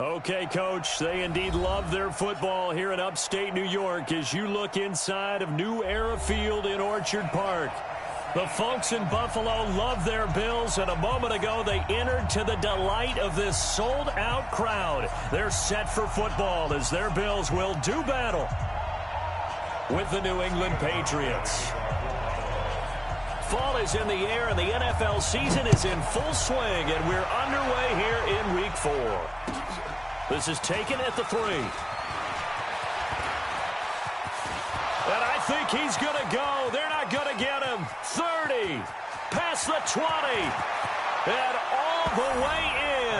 Okay, Coach, they indeed love their football here in upstate New York as you look inside of New Era Field in Orchard Park. The folks in Buffalo love their Bills, and a moment ago they entered to the delight of this sold-out crowd. They're set for football as their Bills will do battle with the New England Patriots. Fall is in the air, and the NFL season is in full swing, and we're underway here in Week 4. This is taken at the 3. And I think he's going to go. They're not going to get him. 30. Past the 20. And all the way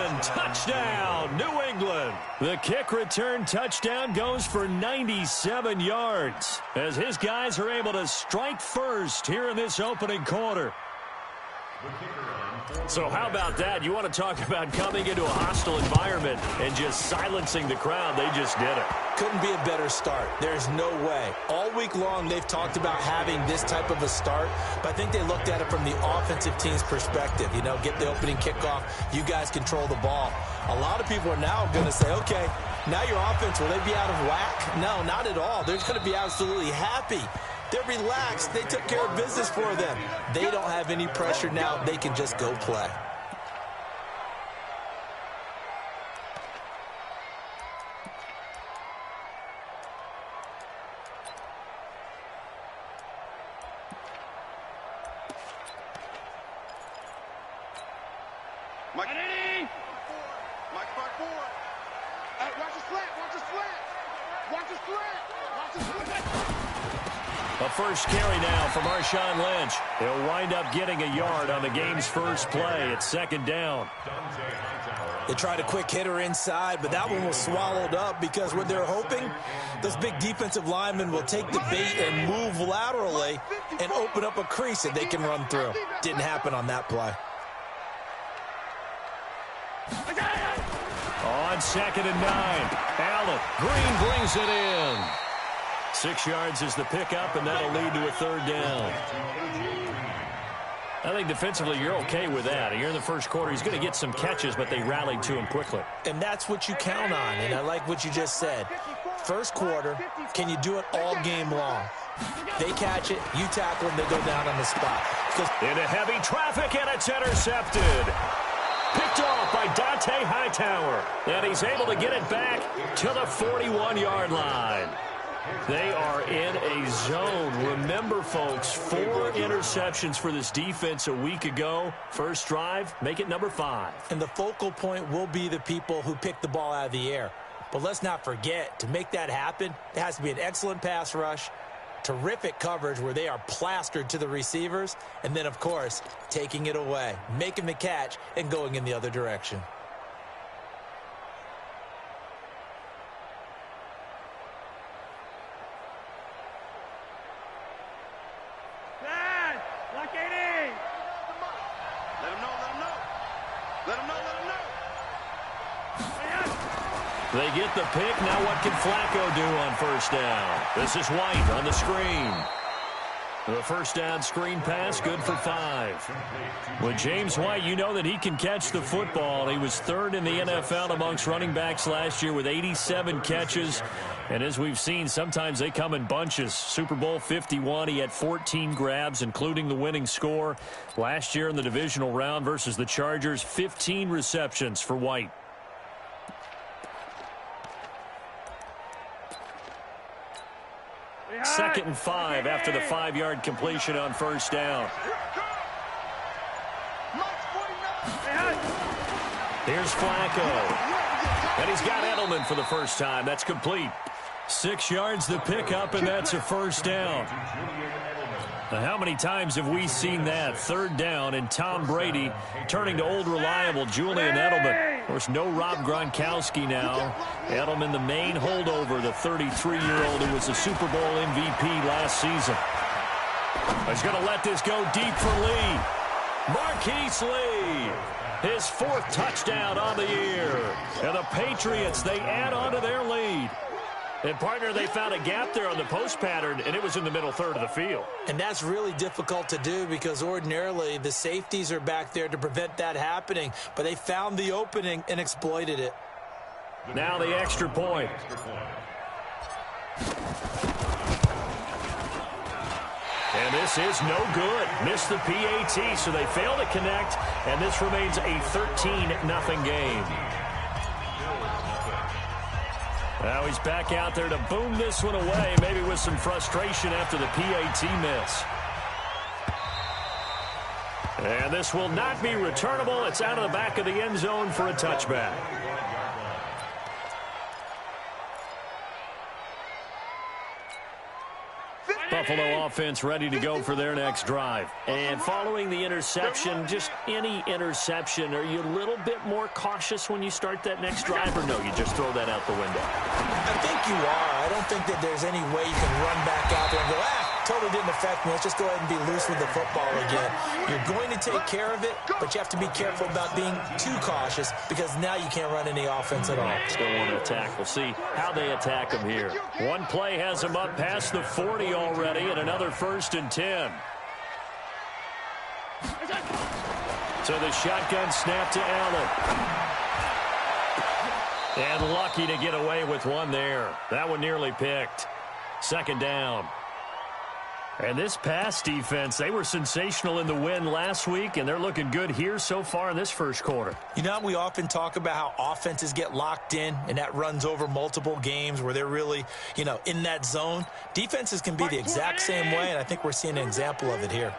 in. Touchdown, New England. The kick return touchdown goes for 97 yards as his guys are able to strike first here in this opening quarter. So how about that? You want to talk about coming into a hostile environment and just silencing the crowd. They just did it. Couldn't be a better start. There's no way. All week long they've talked about having this type of a start, but I think they looked at it from the offensive team's perspective. You know, get the opening kickoff. You guys control the ball. A lot of people are now going to say, okay, now your offense, will they be out of whack? No, not at all. They're going to be absolutely happy. They're relaxed. They took care of business for them. They don't have any pressure now. They can just go play. Mike, back forward. Hey, watch the slant. Watch the slant. Watch the slant. Watch the slant. A first carry now for Marshawn Lynch. He'll wind up getting a yard on the game's first play. It's second down. They tried a quick hitter inside, but that one was swallowed up because what they're hoping, those big defensive linemen will take the bait and move laterally and open up a crease that they can run through. Didn't happen on that play. On 2nd and 9, Allen. Green brings it in. 6 yards is the pickup, and that'll lead to a third down. I think defensively you're okay with that. Here in the first quarter, he's going to get some catches, but they rallied to him quickly. And that's what you count on, and I like what you just said. First quarter, can you do it all game long? They catch it, you tackle them, they go down on the spot. Into heavy traffic, and it's intercepted. Picked off by Dante Hightower. And he's able to get it back to the 41-yard line. They are in a zone. Remember, folks, 4 interceptions for this defense a week ago. First drive, make it number 5. And the focal point will be the people who pick the ball out of the air. But let's not forget, to make that happen, there has to be an excellent pass rush, terrific coverage where they are plastered to the receivers, and then, of course, taking it away, making the catch, and going in the other direction. They get the pick. Now what can Flacco do on first down? This is White on the screen. The first down screen pass, good for 5. With James White, you know that he can catch the football. He was 3rd in the NFL amongst running backs last year with 87 catches. And as we've seen, sometimes they come in bunches. Super Bowl 51, he had 14 grabs, including the winning score. Last year in the divisional round versus the Chargers, 15 receptions for White. Second and 5 after the 5-yard completion on first down. Here's Flacco. And he's got Edelman for the first time. That's complete. 6 yards the pickup, and that's a first down. Now, how many times have we seen that? 3rd down, and Tom Brady turning to old reliable Julian Edelman. Of course, no Rob Gronkowski now. Edelman, the main holdover, the 33-year-old who was the Super Bowl MVP last season. He's going to let this go deep for Lee. Marquise Lee, his 4th touchdown on the year. And the Patriots, they add on to their lead. And, partner, they found a gap there on the post pattern, and it was in the middle third of the field. And that's really difficult to do because ordinarily the safeties are back there to prevent that happening. But they found the opening and exploited it. Now the extra point. And this is no good. Missed the PAT, so they fail to connect, and this remains a 13-0 game. Now he's back out there to boom this one away, maybe with some frustration after the PAT miss. And this will not be returnable. It's out of the back of the end zone for a touchback. Buffalo offense ready to go for their next drive. And following the interception, just any interception, are you a little bit more cautious when you start that next drive, or no, you just throw that out the window? I think you are. I don't think that there's any way you can run back out there and go, totally didn't affect me. Let's just go ahead and be loose with the football again. You're going to take care of it, but you have to be careful about being too cautious because now you can't run any offense at all. Still want to attack. We'll see how they attack them here. One play has them up past the 40 already, and another 1st and 10. So the shotgun snap to Allen. And lucky to get away with one there. That one nearly picked. 2nd down. And this pass defense, they were sensational in the win last week, and they're looking good here so far in this first quarter. You know, we often talk about how offenses get locked in, and that runs over multiple games where they're really, in that zone. Defenses can be the exact same way, and I think we're seeing an example of it here.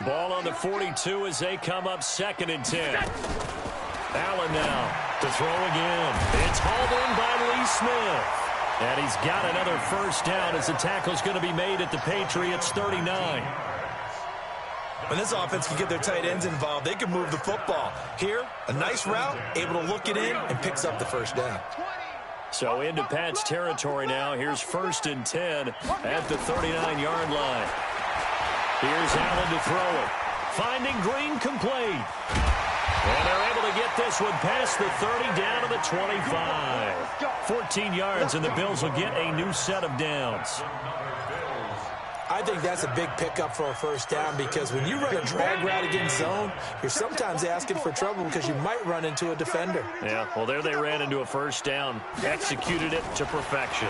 Ball on the 42 as they come up 2nd and 10. Allen now to throw again. It's hauled in by Lee Smith. And he's got another 1st down as the tackle's going to be made at the Patriots 39. When this offense can get their tight ends involved, they can move the football. Here, a nice route, able to look it in, and picks up the 1st down. So into Pat's territory now. Here's 1st and 10 at the 39-yard line. Here's Allen to throw it. Finding Green complete. And they're able to get this one past the 30 down to the 25. 14 yards, and the Bills will get a new set of downs. I think that's a big pickup for a 1st down because when you run a drag route against zone, you're sometimes asking for trouble because you might run into a defender. Yeah, well, there they ran into a 1st down. Executed it to perfection.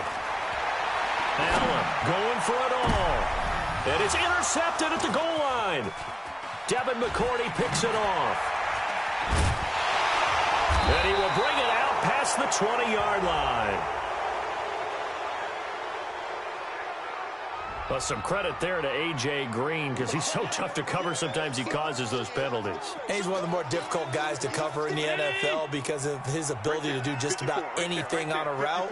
Allen going for it all. And it's intercepted at the goal line. Devin McCourty picks it off. And he will bring it out past the 20-yard line. Well, some credit there to A.J. Green because he's so tough to cover. Sometimes he causes those penalties. He's one of the more difficult guys to cover in the NFL because of his ability to do just about anything on a route.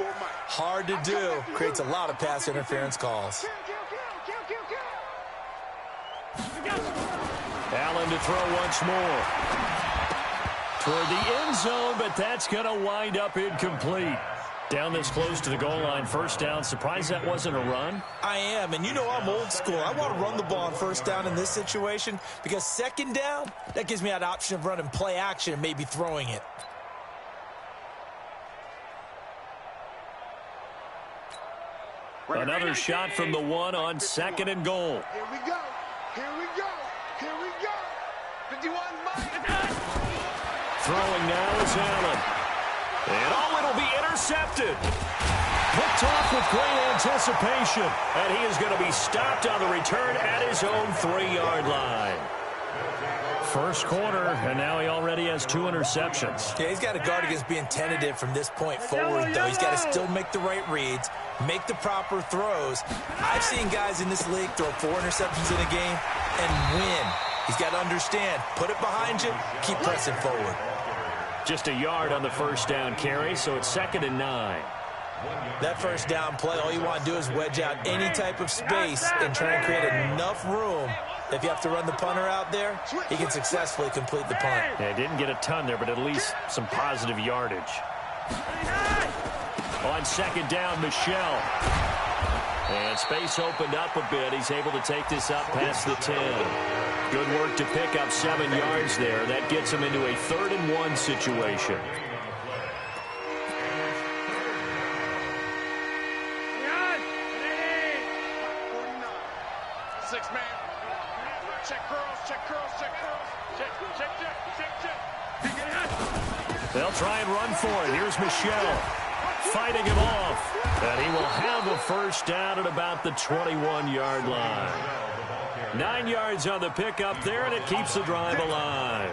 Hard to do. Creates a lot of pass interference calls. Allen to throw once more. Toward the end zone, but that's going to wind up incomplete. Down this close to the goal line, 1st down. Surprised that wasn't a run? I am, and I'm old school. I want to run the ball on 1st down in this situation because 2nd down, that gives me that option of running play action and maybe throwing it. Another shot from the 1 on 2nd and goal. Here we go. Here we go. Here we go. 51 Mike. Throwing now is Allen. And it'll be intercepted. Picked off with great anticipation. And he is going to be stopped on the return at his own 3-yard line. First quarter, and now he already has 2 interceptions. Yeah, he's got to guard against being tentative from this point forward, though. He's got to still make the right reads, make the proper throws. I've seen guys in this league throw 4 interceptions in a game and win. He's got to understand, put it behind you, keep pressing forward. Just a yard on the 1st down carry, so it's 2nd and 9. That 1st down play, all you want to do is wedge out any type of space and try and create enough room. If you have to run the punter out there, he can successfully complete the punt. Yeah, didn't get a ton there, but at least some positive yardage. On 2nd down, Michelle. And space opened up a bit. He's able to take this up past the 10. Good work to pick up 7 yards there. That gets him into a 3rd and 1 situation. They'll try and run for it. Here's Michelle. fighting him off. And he will have a first down at about the 21-yard line. 9 yards on the pickup there, and it keeps the drive alive.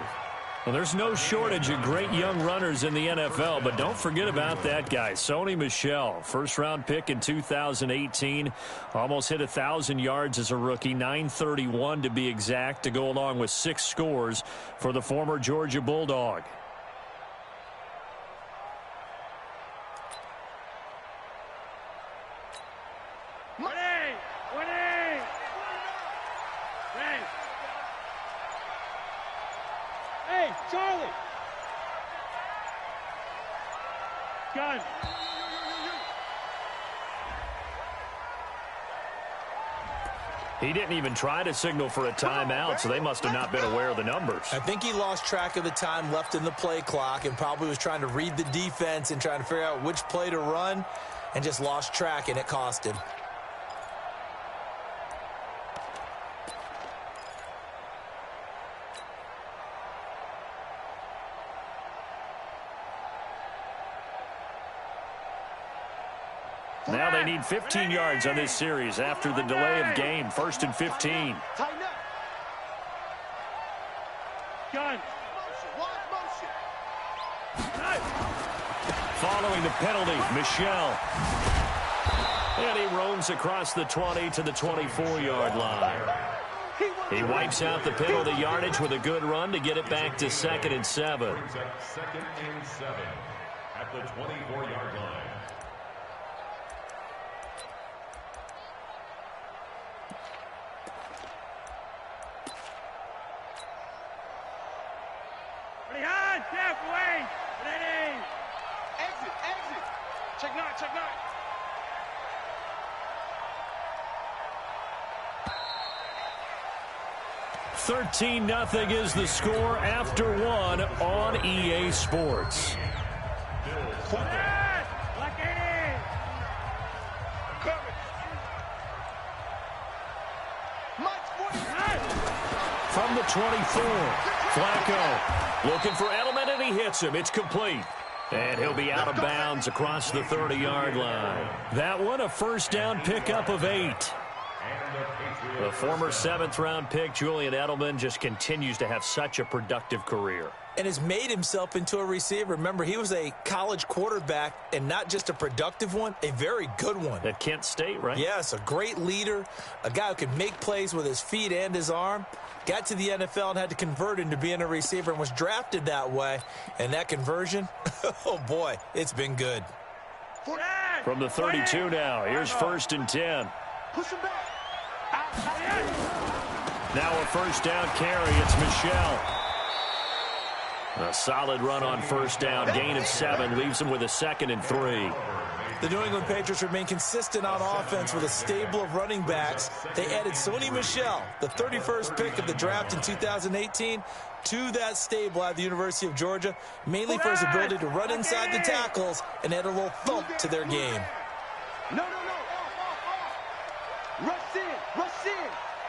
Well, there's no shortage of great young runners in the NFL, but don't forget about that guy, Sony Michel. First-round pick in 2018. Almost hit 1,000 yards as a rookie, 931 to be exact, to go along with 6 scores for the former Georgia Bulldog. Charlie! Gun! He didn't even try to signal for a timeout, so they must have not been aware of the numbers. I think he lost track of the time left in the play clock and probably was trying to read the defense and trying to figure out which play to run and just lost track, and it cost him. Now they need 15 yards on this series after the delay of game. 1st and 15. Tighten up. Gun. Following the penalty, Michel. And he roams across the 20 to the 24-yard line. He wipes out the penalty yardage with a good run to get it back to 2nd and 7. 2nd and 7 at the 24-yard line. Exit, exit. Check 9, check 9. $13-0 is the score after 1 on EA Sports. From the 24, Flacco looking for Edelman, and he hits him. It's complete. And he'll be out of bounds across the 30-yard line. That one, a first down pickup of 8. The former 7th-round pick, Julian Edelman, just continues to have such a productive career. And has made himself into a receiver. Remember, he was a college quarterback, and not just a productive one, a very good one. At Kent State, right? Yes, a great leader, a guy who can make plays with his feet and his arm. Got to the NFL and had to convert into being a receiver and was drafted that way. And that conversion, oh boy, it's been good. From the 32 now, here's 1st and 10. Push him back. Now a first down carry, it's Michel. A solid run on first down, gain of 7, leaves him with a 2nd and 3. The New England Patriots remain consistent on offense with a stable of running backs. They added Sony Michel, the 31st pick of the draft in 2018, to that stable at the University of Georgia, mainly for his ability to run inside the tackles and add a little thump to their game. No. Rush in.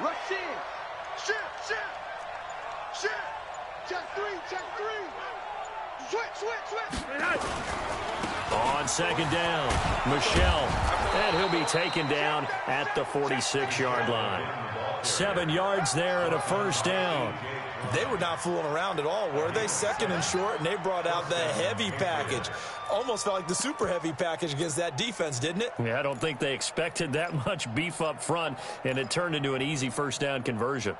Rush in. Shift. Check 3. Switch. On 2nd down, Michel. And he'll be taken down at the 46-yard line. 7 yards there and a first down. They were not fooling around at all, were they? 2nd and short, and they brought out the heavy package. Almost felt like the super heavy package against that defense, didn't it? Yeah, I don't think they expected that much beef up front, and it turned into an easy first down conversion.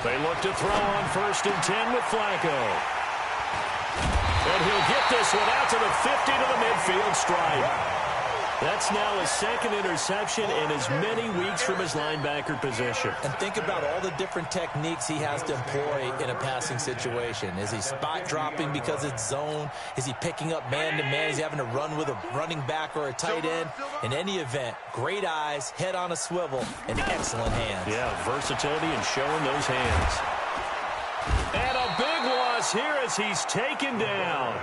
They look to throw on 1st and 10 with Flacco. And he'll get this one out to the 50 to the midfield stripe. That's now his 2nd interception in as many weeks from his linebacker position. And think about all the different techniques he has to employ in a passing situation. Is he spot dropping because it's zone? Is he picking up man-to-man? Is he having to run with a running back or a tight end? In any event, great eyes, head on a swivel, and excellent hands. Yeah, versatility and showing those hands. And a big loss here as he's taken down.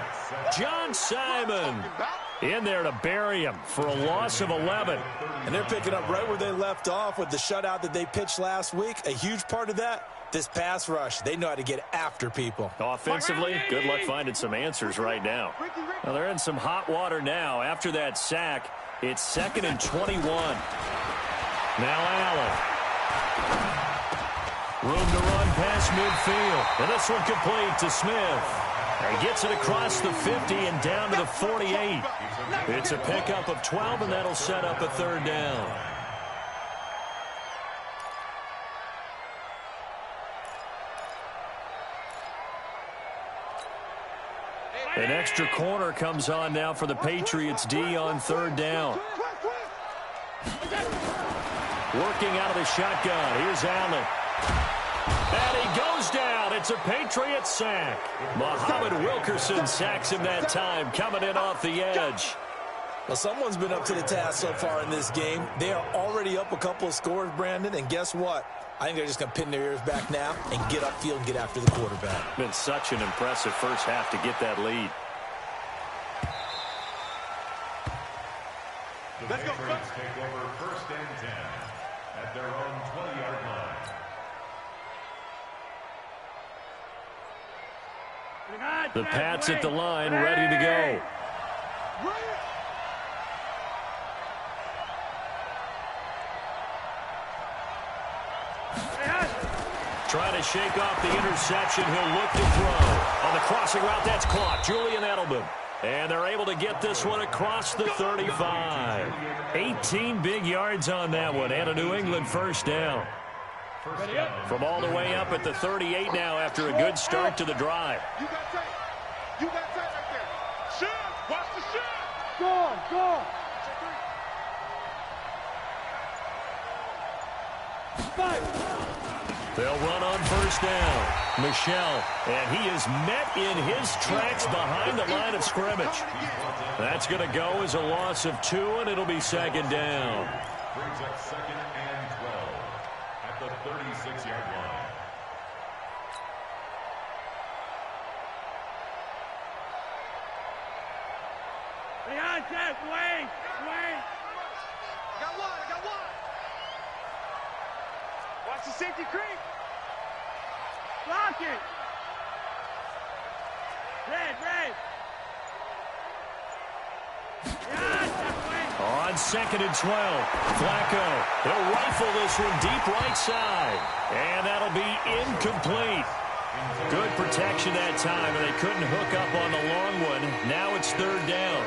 John Simon. In there to bury him for a loss of 11. And they're picking up right where they left off with the shutout that they pitched last week. A huge part of that, this pass rush. They know how to get after people. Offensively, good luck finding some answers right now. Well, they're in some hot water now. After that sack, it's 2nd and 21. Now Allen. Room to run past midfield. And this one complete to Smith. He gets it across the 50 and down to the 48. It's a pickup of 12, and that'll set up a 3rd down. An extra corner comes on now for the Patriots D on 3rd down. Working out of the shotgun. Here's Allen. And he goes down. It's a Patriots sack. Muhammad Wilkerson sacks him that time, coming in off the edge. Well, someone's been up to the task so far in this game. They are already up a couple of scores, Brandon, and guess what? I think they're just going to pin their ears back now and get upfield and get after the quarterback. Been such an impressive first half to get that lead. The Patriots take over 1st and 10 at their own 20-yard line. The Pats at the line, ready to go. Trying to shake off the interception. He'll look to throw. On the crossing route, that's caught. Julian Edelman. And they're able to get this one across the 35. 18 big yards on that one, and a New England 1st down. From all the way up at the 38 now after a good start to the drive. You got tape. You got tape right there. Shoot. Watch the shoot. Go. They'll run on 1st down. Michel, and he is met in his tracks behind the line of scrimmage. That's going to go as a loss of 2, and it'll be 2nd down. Brings up 2nd and 12 at the 36-yard line. Wait. I got one. Watch the safety creep. Block it. Red. On 2nd and 12, Flacco. He'll rifle this one deep right side. And that'll be incomplete. Good protection that time, and they couldn't hook up on the long one. Now it's 3rd down.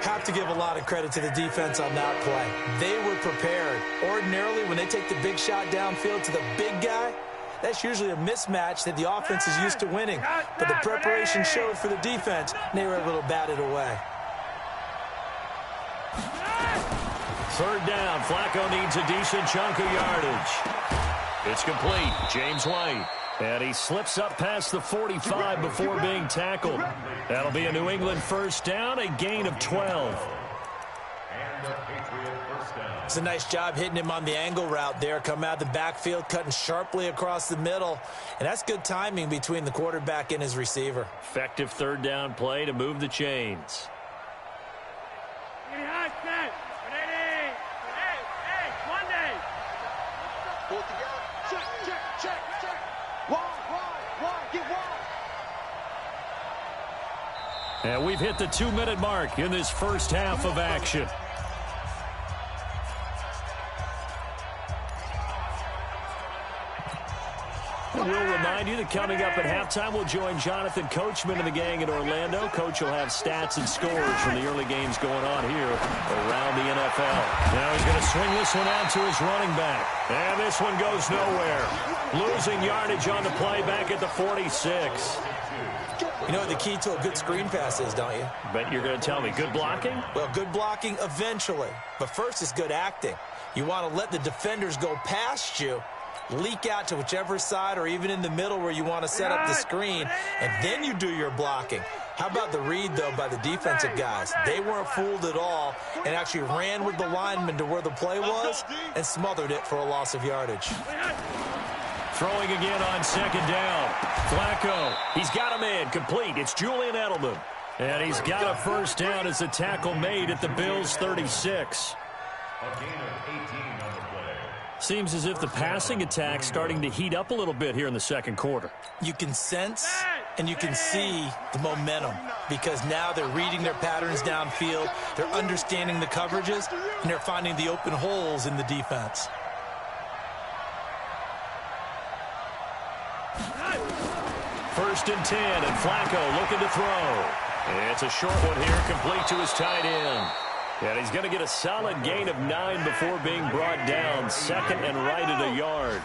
Have to give a lot of credit to the defense on that play. They were prepared. Ordinarily, when they take the big shot downfield to the big guy, that's usually a mismatch that the offense is used to winning. But the preparation showed for the defense, and they were able to bat it away. 3rd down. Flacco needs a decent chunk of yardage. It's complete. James White. And he slips up past the 45 before being tackled. That'll be a New England 1st down, a gain of 12. And the Patriot 1st down. It's a nice job hitting him on the angle route there. Come out of the backfield, cutting sharply across the middle. And that's good timing between the quarterback and his receiver. Effective 3rd down play to move the chains. Pull it together. Check. Wide. Get wide. And we've hit the 2-minute mark in this first half of action. We'll remind you that coming up at halftime, we'll join Jonathan Coachman and the gang in Orlando. Coach will have stats and scores from the early games going on here around the NFL. Now he's going to swing this one out to his running back. And this one goes nowhere. Losing yardage on the play back at the 46. You know what the key to a good screen pass is, don't you? Bet you're going to tell me. Good blocking? Well, good blocking eventually. But first is good acting. You want to let the defenders go past you, leak out to whichever side or even in the middle where you want to set up the screen, and then you do your blocking. How about the read, though, by the defensive guys? They weren't fooled at all and actually ran with the lineman to where the play was and smothered it for a loss of yardage. Throwing again on 2nd down. Flacco, he's got him in. Complete. It's Julian Edelman. And he's got a first down as the tackle made at the Bills' 36. A gain of 18 on the play. Seems as if the passing attack's starting to heat up a little bit here in the second quarter. You can sense and you can see the momentum because now they're reading their patterns downfield, they're understanding the coverages, and they're finding the open holes in the defense. First and 10, and Flacco looking to throw. It's a short one here, complete to his tight end. And he's going to get a solid gain of 9 before being brought down. Second and right at a yard.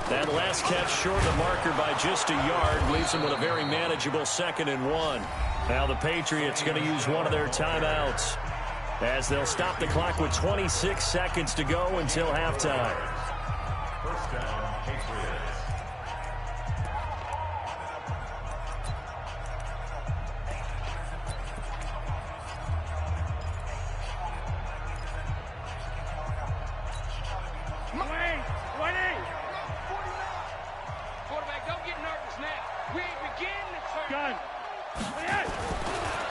That last catch short of the marker by just a yard leaves him with a very manageable 2nd and 1. Now the Patriots going to use one of their timeouts as they'll stop the clock with 26 seconds to go until halftime. First down, Patriots.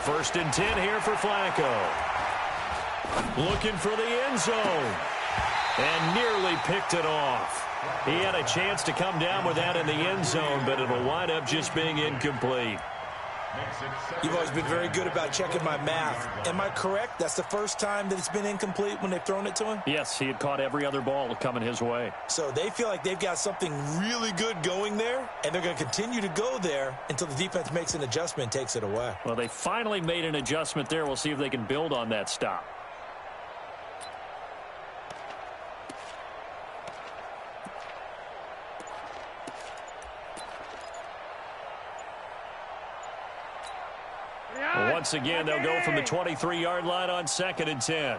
First and 10 here for Flacco. Looking for the end zone. And nearly picked it off. He had a chance to come down with that in the end zone, but it'll wind up just being incomplete. You've always been very good about checking my math. Am I correct? That's the first time that it's been incomplete when they've thrown it to him? Yes, he had caught every other ball coming his way. So they feel like they've got something really good going there, and they're going to continue to go there until the defense makes an adjustment and takes it away. Well, they finally made an adjustment there. We'll see if they can build on that stop. Once again, they'll go from the 23-yard line on 2nd and 10.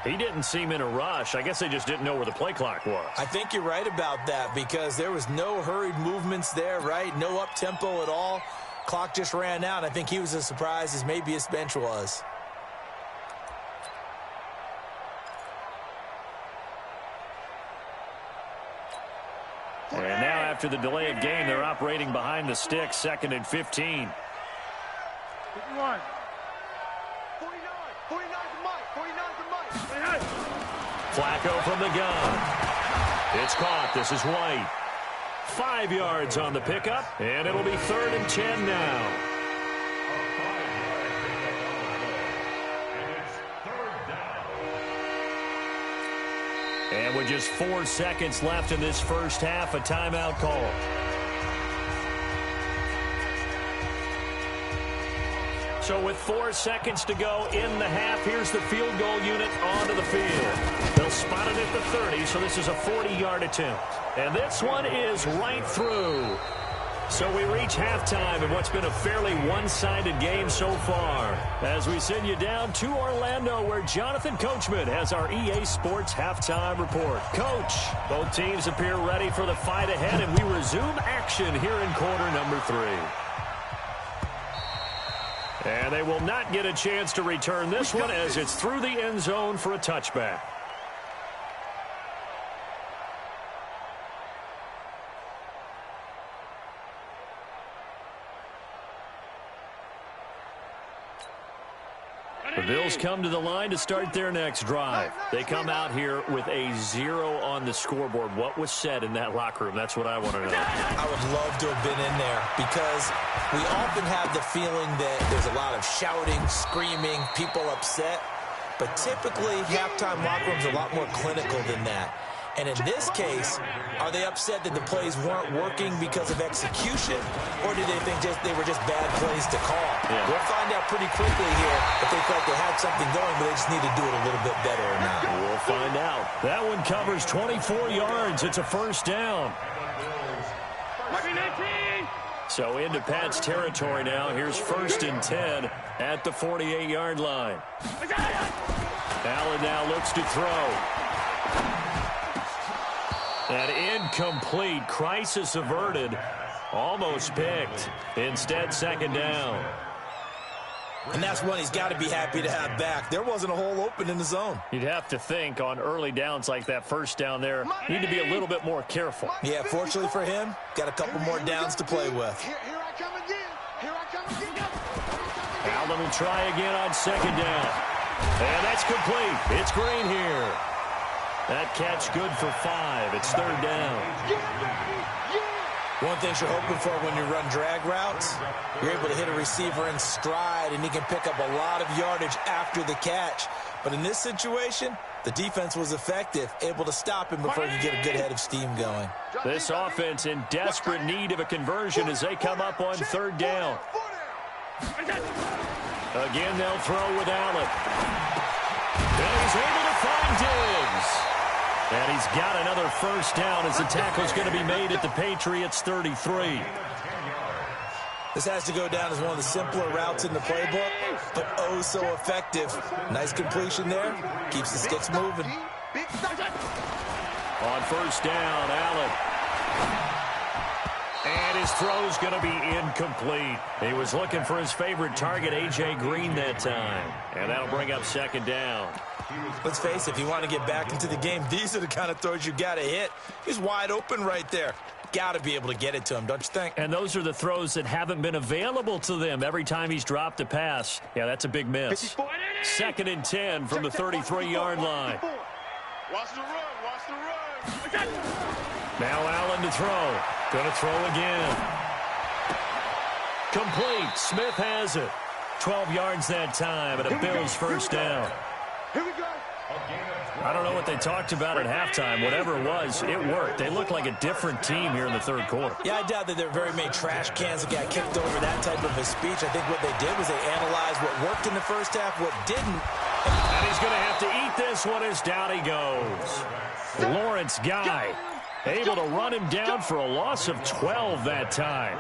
He didn't seem in a rush. I guess they just didn't know where the play clock was. I think you're right about that because there was no hurried movements there, right? No up-tempo at all. Clock just ran out. I think he was as surprised as maybe his bench was. And now after the delay of game, they're operating behind the stick, 2nd and 15. 51. 49 for Mike. 49 for Mike. Flacco from the gun. It's caught. This is White. 5 yards on the pickup, and it'll be 3rd and 10 now. And with just 4 seconds left in this first half, a timeout call. So with 4 seconds to go in the half, here's the field goal unit onto the field. They'll spot it at the 30, so this is a 40-yard attempt. And this one is right through. So we reach halftime in what's been a fairly one-sided game so far. As we send you down to Orlando, where Jonathan Coachman has our EA Sports halftime report. Coach, both teams appear ready for the fight ahead, and we resume action here in quarter number 3. And they will not get a chance to return this one as it's through the end zone for a touchback. The Bills come to the line to start their next drive. They come out here with a 0 on the scoreboard. What was said in that locker room? That's what I want to know. I would love to have been in there because we often have the feeling that there's a lot of shouting, screaming, people upset. But typically, halftime locker rooms are a lot more clinical than that. And in this case, are they upset that the plays weren't working because of execution, or did they think they were just bad plays to call? Yeah. We'll find out pretty quickly here if they felt they had something going, but they just need to do it a little bit better or not. We'll find out. That one covers 24 yards. It's a first down. So into Pat's territory now. Here's 1st and 10 at the 48-yard line. Allen now looks to throw. An incomplete. Crisis averted. Almost picked. Instead, 2nd down. And that's one he's got to be happy to have back. There wasn't a hole open in the zone. You'd have to think on early downs like that first down there, you need to be a little bit more careful. Yeah, fortunately for him, got a couple more downs to play with. Here I come again. Here I come again. Allen will try again on second down. And that's complete. It's Green here. That catch good for 5. It's third down. One thing you're hoping for when you run drag routes, you're able to hit a receiver in stride, and he can pick up a lot of yardage after the catch. But in this situation, the defense was effective, able to stop him before he could get a good head of steam going. This offense in desperate need of a conversion as they come up on third down. Again, they'll throw with Allen. And he's able to find Diggs. And he's got another first down as the tackle's going to be made at the Patriots' 33. This has to go down as one of the simpler routes in the playbook, but oh so effective. Nice completion there. Keeps the sticks moving. On first down, Allen. And his throw's going to be incomplete. He was looking for his favorite target, A.J. Green, that time. And that'll bring up second down. Let's face it, if you want to get back into the game, these are the kind of throws you got to hit. He's wide open right there. Got to be able to get it to him, don't you think? And those are the throws that haven't been available to them every time he's dropped a pass. Yeah, that's a big miss. Second and 10 from the 33-yard line. Watch the run. Watch the run. Now Allen to throw. Going to throw again. Complete. Smith has it. 12 yards that time, and a Bills first down. Here we go. I don't know what they talked about at halftime. Whatever it was, it worked. They look like a different team here in the third quarter. Yeah, I doubt that there are very many trash cans that got kicked over that type of a speech. I think what they did was they analyzed what worked in the first half, what didn't. And he's going to have to eat this one as down he goes. Lawrence Guy able to run him down for a loss of 12 that time.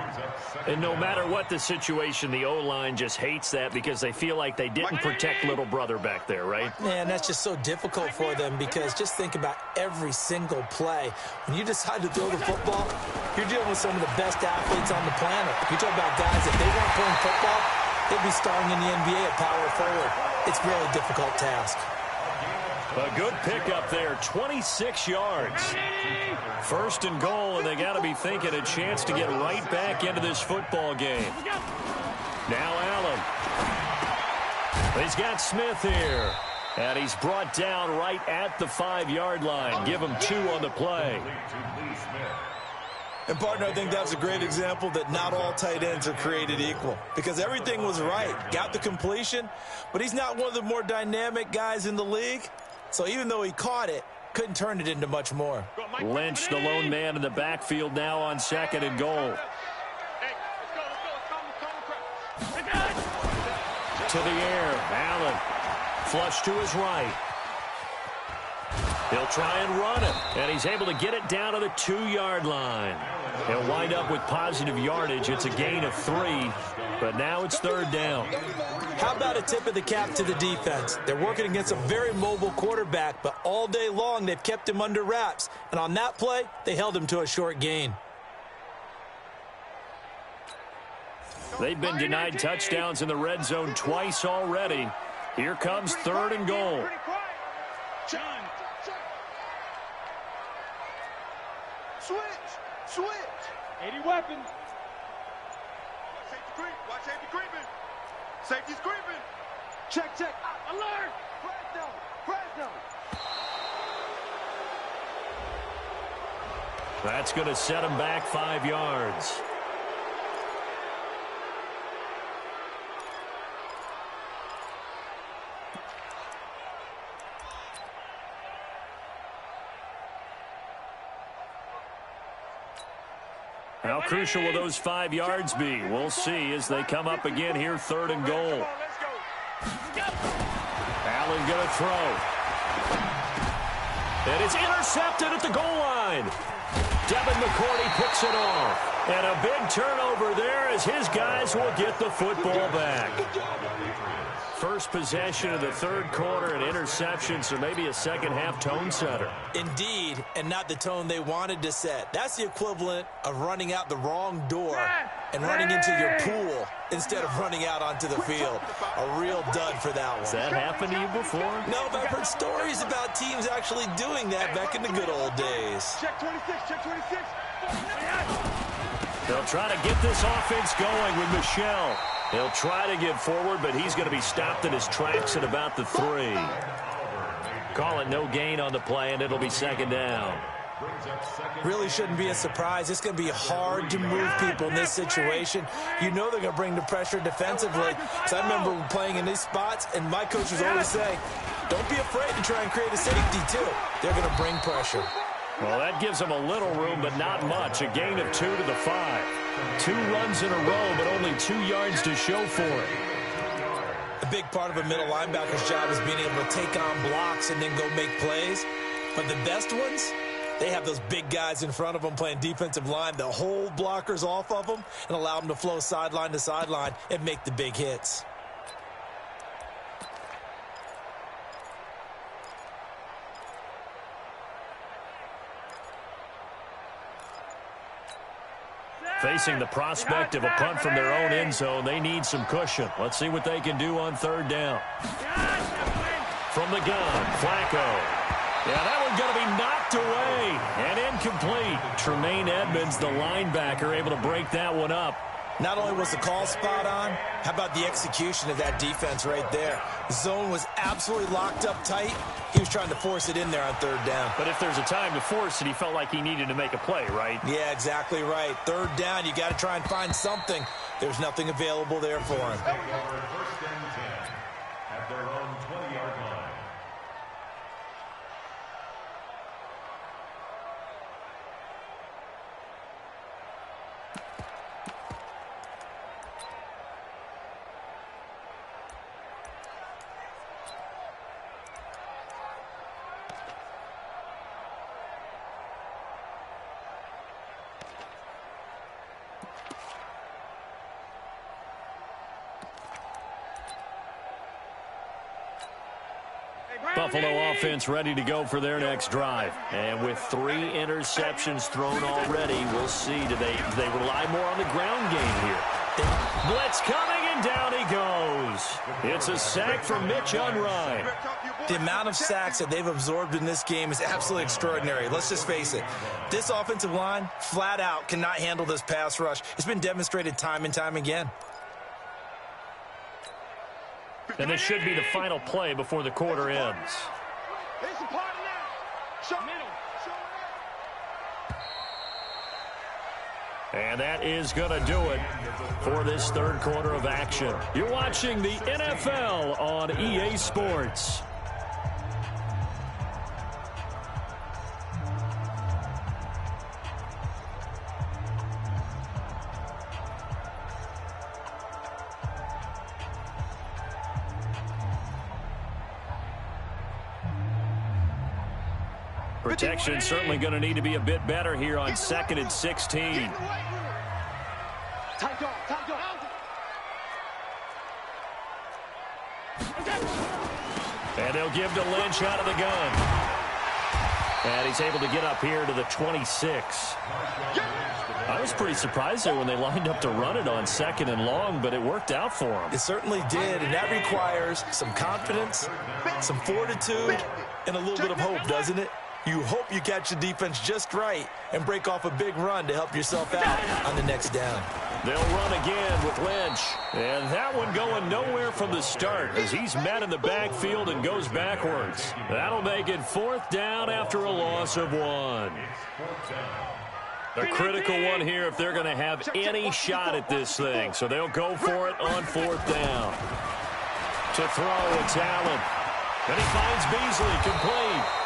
And no matter what the situation, the O-line just hates that because they feel like they didn't protect little brother back there, right? Man, that's just so difficult for them because just think about every single play. When you decide to throw the football, you're dealing with some of the best athletes on the planet. You talk about guys, if they weren't playing football, they'd be starring in the NBA at power forward. It's a really difficult task. A good pickup there, 26 yards. First and goal, and they got to be thinking a chance to get right back into this football game. Now Allen. He's got Smith here. And he's brought down right at the 5-yard line. Give him 2 on the play. And, partner, I think that's a great example that not all tight ends are created equal. Because everything was right. Got the completion, but he's not one of the more dynamic guys in the league. So even though he caught it, couldn't turn it into much more. Lynch, the lone man in the backfield now on second and goal. To the air, Allen. Flush to his right. He'll try and run it, and he's able to get it down to the 2-yard line. He'll wind up with positive yardage. It's a gain of 3, but now it's third down. How about a tip of the cap to the defense? They're working against a very mobile quarterback, but all day long they've kept him under wraps. And on that play, they held him to a short gain. They've been denied touchdowns in the red zone twice already. Here comes third and goal. Switch. 80 weapons. Watch safety creeping. Safety's creeping. Check. Alert. Press down. That's going to set him back 5 yards. How crucial will those 5 yards be? We'll see as they come up again here, third and goal. Allen going to throw. And it's intercepted at the goal line. Devin McCourty picks picks it off. And a big turnover there as his guys will get the football back. First possession of the third quarter, an interception, so maybe a second-half tone setter. Indeed, and not the tone they wanted to set. That's the equivalent of running out the wrong door and running into your pool instead of running out onto the field. A real dud for that one. Has that happened to you before? No, but I've heard stories about teams actually doing that back in the good old days. Check 26, check 26. They'll try to get this offense going with Michel. He'll try to get forward, but he's going to be stopped in his tracks at about the 3. Call it no gain on the play, and it'll be second down. Really shouldn't be a surprise. It's going to be hard to move people in this situation. You know they're going to bring the pressure defensively. So I remember playing in these spots, and my coaches always say, don't be afraid to try and create a safety, too. They're going to bring pressure. Well, that gives them a little room, but not much. A gain of 2 to the 5. 2 runs in a row, but only 2 yards to show for it. A big part of a middle linebacker's job is being able to take on blocks and then go make plays. But the best ones, they have those big guys in front of them playing defensive line that hold blockers off of them and allow them to flow sideline to sideline and make the big hits. Facing the prospect of a punt from their own end zone, they need some cushion. Let's see what they can do on third down. From the gun, Flacco. Yeah, that one's going to be knocked away and incomplete. Tremaine Edmonds, the linebacker, able to break that one up. Not only was the call spot on, how about the execution of that defense right there? The zone was absolutely locked up tight. He was trying to force it in there on third down. But if there's a time to force it, he felt like he needed to make a play, right? Yeah, exactly right. Third down, you got to try and find something. There's nothing available there for him. First and 10 at their own 20-yard line. Buffalo offense ready to go for their next drive. And with 3 interceptions thrown already, we'll see. Do they rely more on the ground game here? Blitz coming, and down he goes. It's a sack from Mitch Unrein. The amount of sacks that they've absorbed in this game is absolutely extraordinary. Let's just face it. This offensive line, flat out, cannot handle this pass rush. It's been demonstrated time and time again. And this should be the final play before the quarter ends. And that is going to do it for this third quarter of action. You're watching the NFL on EA Sports. Protection certainly going to need to be a bit better here on 2nd and 16. And they'll give to Lynch out of the gun. And he's able to get up here to the 26. I was pretty surprised there when they lined up to run it on 2nd and long, but it worked out for them. It certainly did, and that requires some confidence, some fortitude, and a little bit of hope, doesn't it? You hope you catch the defense just right and break off a big run to help yourself out on the next down. They'll run again with Lynch. And that one going nowhere from the start as he's met in the backfield and goes backwards. That'll make it 4th down after a loss of 1. A critical one here if they're going to have any shot at this thing. So they'll go for it on 4th down. To throw, it's Allen. And he finds Beasley complete.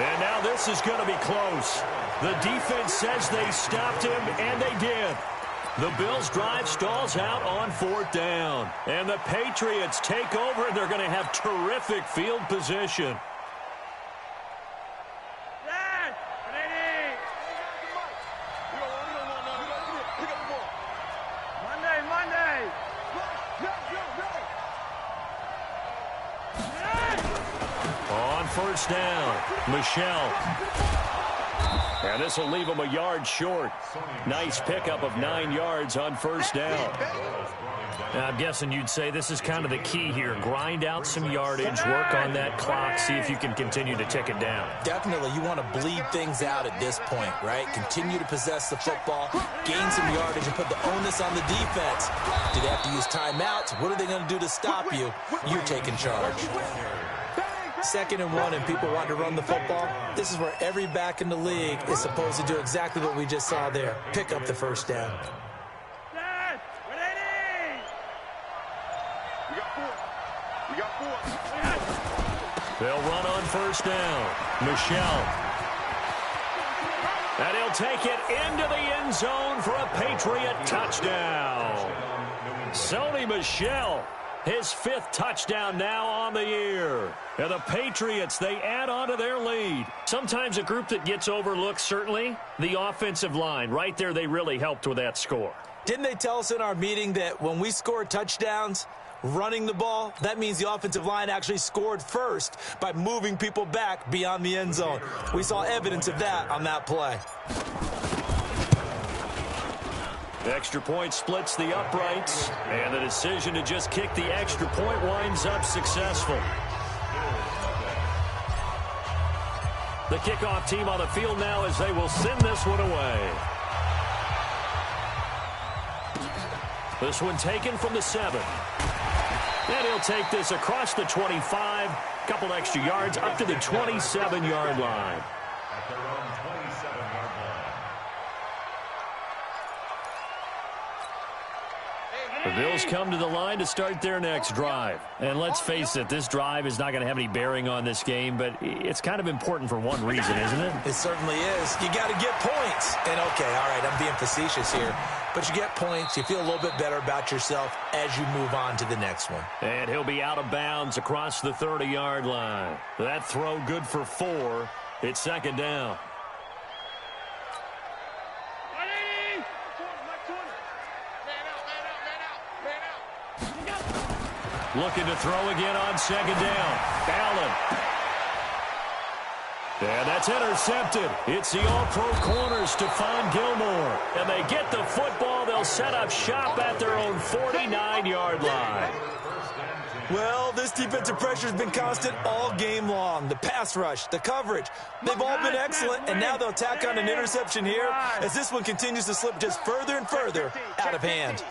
And now this is going to be close. The defense says they stopped him, and they did. The Bills' drive stalls out on 4th down. And the Patriots take over, and they're going to have terrific field position. first down. Michelle. And this will leave him a yard short. Nice pickup of 9 yards on first down. I'm guessing you'd say this is kind of the key here. Grind out some yardage, work on that clock, see if you can continue to tick it down. Definitely, you want to bleed things out at this point, right? Continue to possess the football, gain some yardage, and put the onus on the defense. Do they have to use timeouts? What are they going to do to stop you? You're taking charge. 2nd and 1, and people want to run the football. This is where every back in the league is supposed to do exactly what we just saw there. Pick up the first down. They'll run on first down. Michelle. And he'll take it into the end zone for a Patriot touchdown. Sony Michel, his 5th touchdown now on the year. And the Patriots, they add on to their lead. Sometimes a group that gets overlooked, certainly, the offensive line. Right there, they really helped with that score. Didn't they tell us in our meeting that when we score touchdowns, running the ball, that means the offensive line actually scored first by moving people back beyond the end zone. We saw evidence of that on that play. The extra point splits the uprights, and the decision to just kick the extra point winds up successful. The kickoff team on the field now as they will send this one away. This one taken from the 7. And he'll take this across the 25, couple extra yards up to the 27-yard line. At their own 27-yard line. The Bills come to the line to start their next drive. And let's face it, this drive is not going to have any bearing on this game, but it's kind of important for one reason, isn't it? It certainly is. You got to get points. And okay, all right, I'm being facetious here. But you get points, you feel a little bit better about yourself as you move on to the next one. And he'll be out of bounds across the 30-yard line. That throw good for 4. It's 2nd down. Looking to throw again on 2nd down. Allen. And that's intercepted. It's the all-pro corner, Stephon Gilmore. And they get the football. They'll set up shop at their own 49-yard line. Well, this defensive pressure has been constant all game long. The pass rush, the coverage, they've all been excellent, and now they'll tack on an interception here as this one continues to slip just further and further out of hand.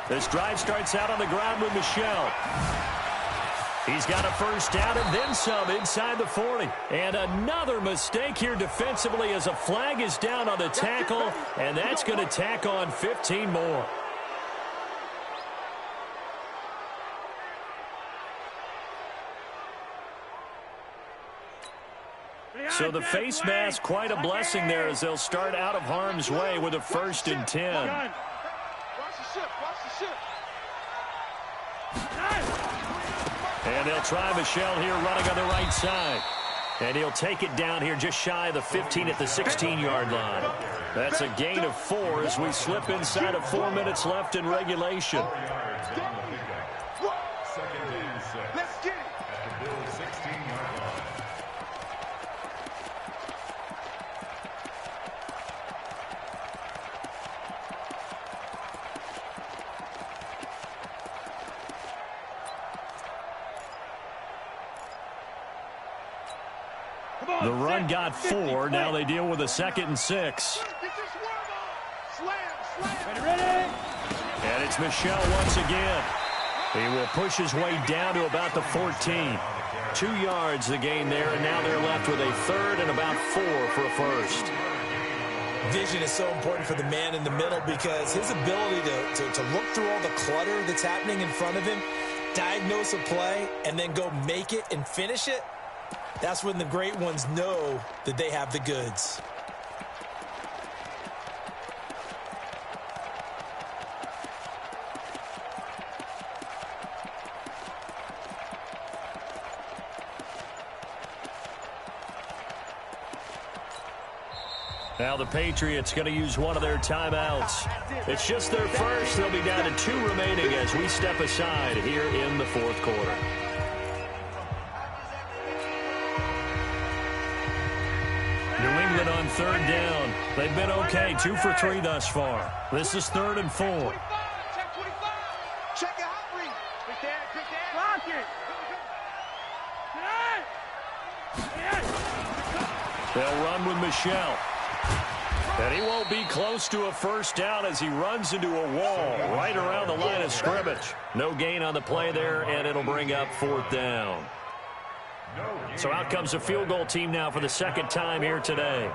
This drive starts out on the ground with Michel. He's got a first down and then some inside the 40. And another mistake here defensively as a flag is down on the tackle, and that's going to tack on 15 more. So the face mask, quite a blessing there as they'll start out of harm's way with a 1st and 10. Watch the ship, watch the ship. And they'll try Michel here running on the right side. And he'll take it down here just shy of the 15 at the 16-yard line. That's a gain of 4 as we slip inside of 4 minutes left in regulation. Let's get it. At the Bills' 16-yard line. The run got 4. Now they deal with a 2nd and 6. And it's Michel once again. He will push his way down to about the 14. 2 yards the gain there, and now they're left with a 3rd and about 4 for a first. Vision is so important for the man in the middle because his ability to look through all the clutter that's happening in front of him, diagnose a play, and then go make it and finish it, that's when the great ones know that they have the goods. Now the Patriots going to use one of their timeouts. It's just their first. They'll be down to 2 remaining as we step aside here in the 4th quarter. third down. They've been okay, 2 for 3 thus far. This is 3rd and 4. Check 25. Check it out, Reed. Quick there. Block it. They'll run with Michelle. And he won't be close to a first down as he runs into a wall right around the line of scrimmage. No gain on the play there, and it'll bring up 4th down. So out comes the field goal team now for the second time here today.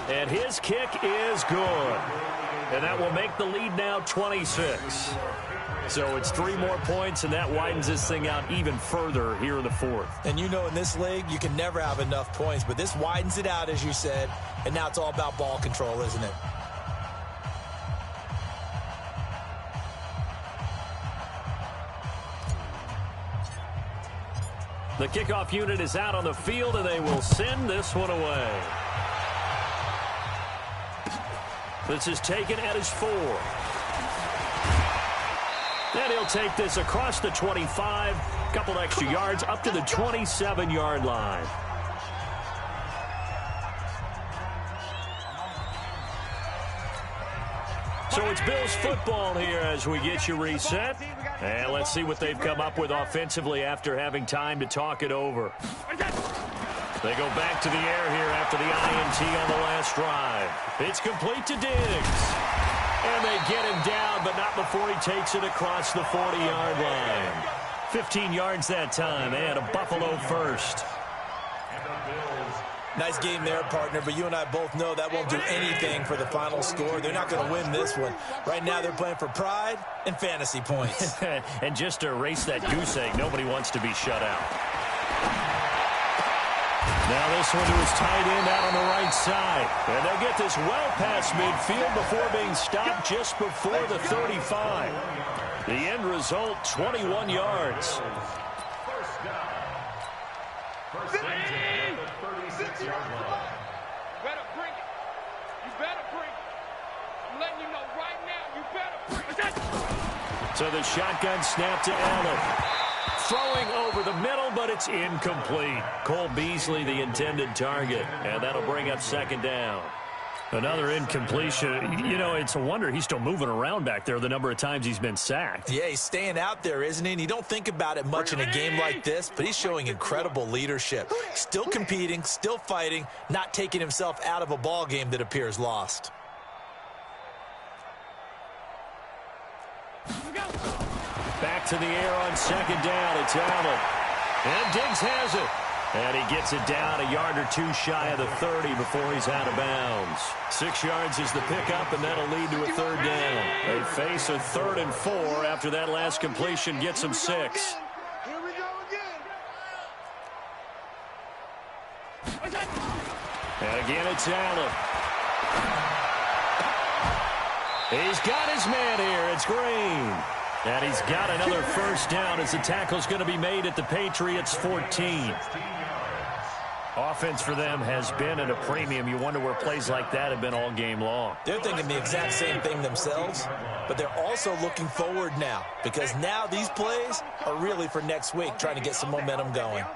And his kick is good. And that will make the lead now 26. So it's 3 more points, and that widens this thing out even further here in the 4th. And you know in this league, you can never have enough points, but this widens it out, as you said, and now it's all about ball control, isn't it? The kickoff unit is out on the field, and they will send this one away. This is taken at his 4. And he'll take this across the 25, couple extra yards up to the 27-yard line. So it's Bills football here as we get you reset. And let's see what they've come up with offensively after having time to talk it over. They go back to the air here after the INT on the last drive. It's complete to Diggs. And they get him down, but not before he takes it across the 40-yard line. 15 yards that time, and a Buffalo first. Nice game there, partner, but you and I both know that won't do anything for the final score. They're not going to win this one. Right now they're playing for pride and fantasy points. And just to erase that goose egg, nobody wants to be shut out. Now this one to his tight end out on the right side. And they'll get this well past midfield before being stopped just before the 35. The end result, 21 yards. First down. First and 10 at the 36-yard line. Better bring it. You better bring it. I'm letting you know right now, you better bring it. So the shotgun snap to Allen. Throwing over the middle, but it's incomplete. Cole Beasley, the intended target, and that'll bring up 2nd down. Another incompletion. You know, it's a wonder he's still moving around back there the number of times he's been sacked. Yeah, he's staying out there, isn't he? And you don't think about it much in a game like this, but he's showing incredible leadership. Still competing, still fighting, not taking himself out of a ball game that appears lost. Back to the air on 2nd down. It's Allen. And Diggs has it. And he gets it down a yard or 2 shy of the 30 before he's out of bounds. 6 yards is the pickup, and that'll lead to a 3rd down. They face a 3rd and 4 after that last completion gets them 6. Here we go again. And again, it's Allen. He's got his man here. It's Green. And he's got another first down as the tackle's going to be made at the Patriots' 14. Offense for them has been at a premium. You wonder where plays like that have been all game long. They're thinking the exact same thing themselves, but they're also looking forward now because now these plays are really for next week, trying to get some momentum going.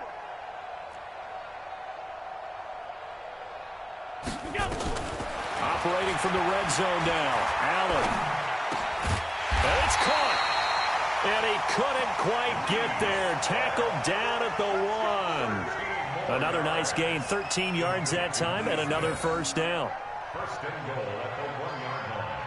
Operating from the red zone now, Allen. And it's caught. And he couldn't quite get there. Tackled down at the 1. Another nice gain, 13 yards that time, and another first down. First and goal at the 1-yard line.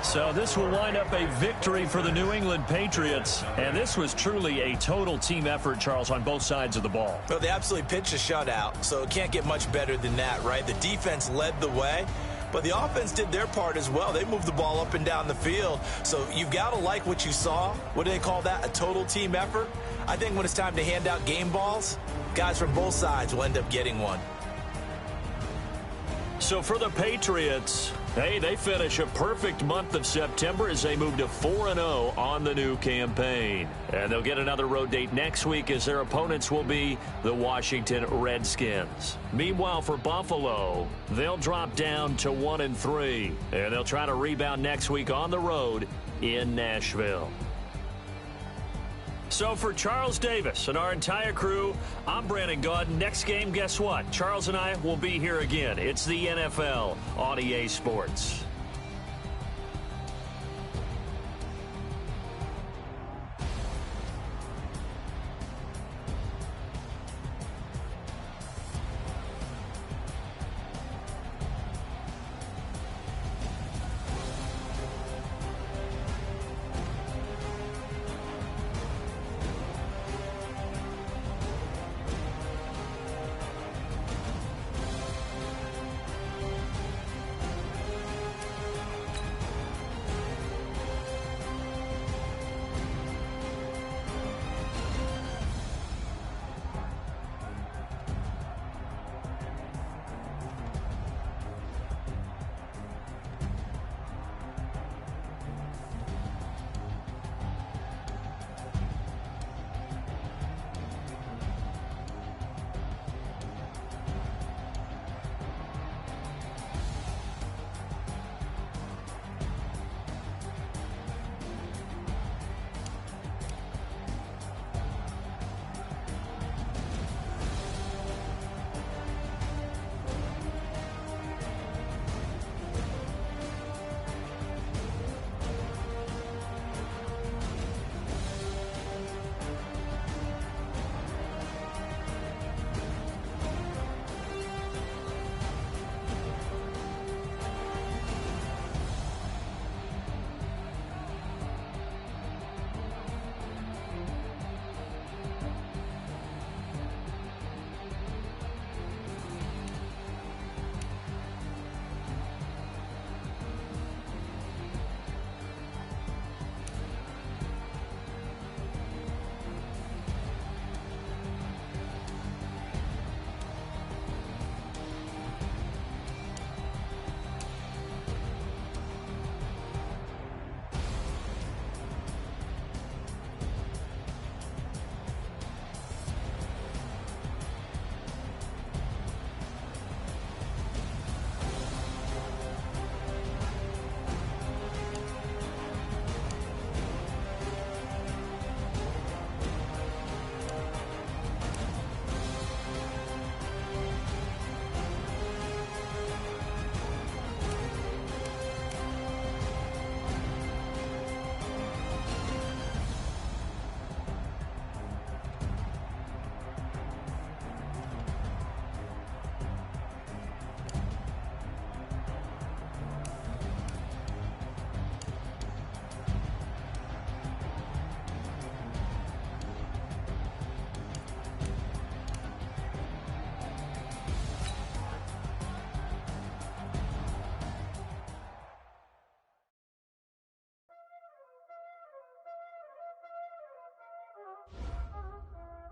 So this will wind up a victory for the New England Patriots. And this was truly a total team effort, Charles, on both sides of the ball. Well, they absolutely pitched a shutout, so it can't get much better than that, right? The defense led the way, but the offense did their part as well. They moved the ball up and down the field. So you've got to like what you saw. What do they call that? A total team effort? I think when it's time to hand out game balls, guys from both sides will end up getting one. So for the Patriots, Hey, they finish a perfect month of September as they move to 4-0 on the new campaign. And they'll get another road date next week as their opponents will be the Washington Redskins. Meanwhile, for Buffalo, they'll drop down to 1-3. And they'll try to rebound next week on the road in Nashville. So for Charles Davis and our entire crew, I'm Brandon Gaudin. Next game, guess what? Charles and I will be here again. It's the NFL on EA Sports.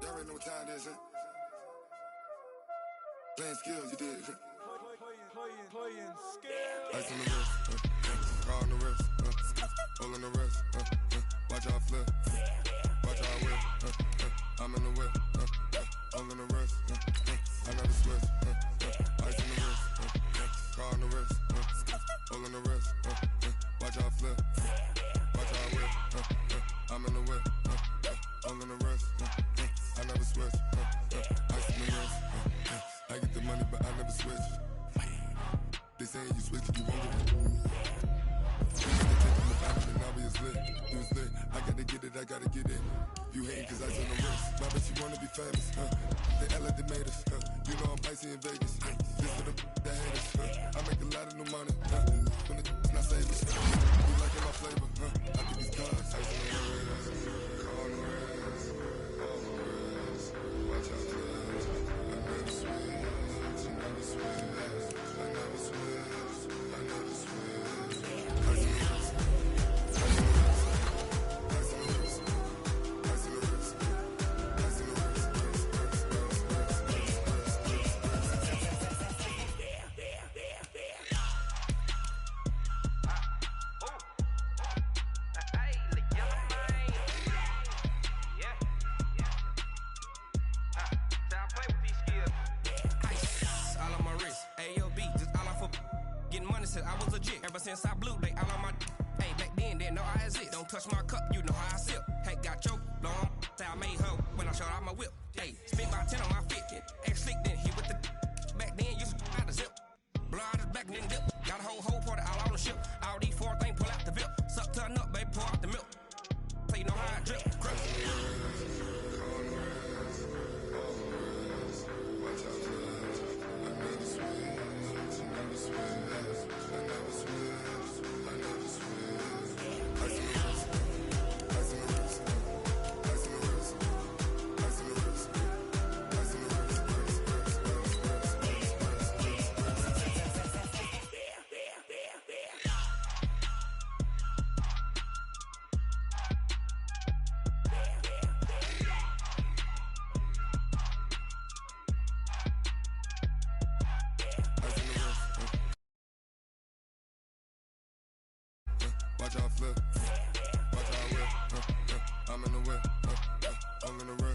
Y'all already know what time it is, huh? Playing skills, you did, huh? Playing skills. Ice on the wrist, car on the wrist, hole in the wrist, watch out flip, watch out whip, I'm in the whip, hole in the wrist, I never switch, ice on the wrist, car on the wrist, hole in the wrist, watch out flip, watch out whip, I'm in the whip, hole in the wrist, I never switch, ice on the wrist, I get the money but I never switch. They saying you switch, you won't get it. Now we is lit, you was lit. I gotta get it, I gotta get it. You hating cause I on the wrist. My bitch, you wanna be famous, They Ella, they made us, You know I'm icy in Vegas, This for the that hate us, I make a lot of new money, When the not savers, You liking my flavor, I think these cars, ice on the wrist, on the wrist, on the wrist. Watch out, I never switch, I never switch. said I was legit. Ever since I blew, they all on my. Hey, back then, didn't know I exist. Don't touch my cup, you know how I sip. Hey, got choked, long. Say I made her when I showed out my whip. Hey, spent about 10 on my fit. Ex-slick, then hit with the. Back then, used to out the zip. Blow out his back, then dip. Got a whole party all on the ship. All these four things, pull out the VIP. Suck to a nut, baby, pour out the milk. So you know how I drip. Watch out flip, watch out whip, I'm in the whip, I'm in the whip.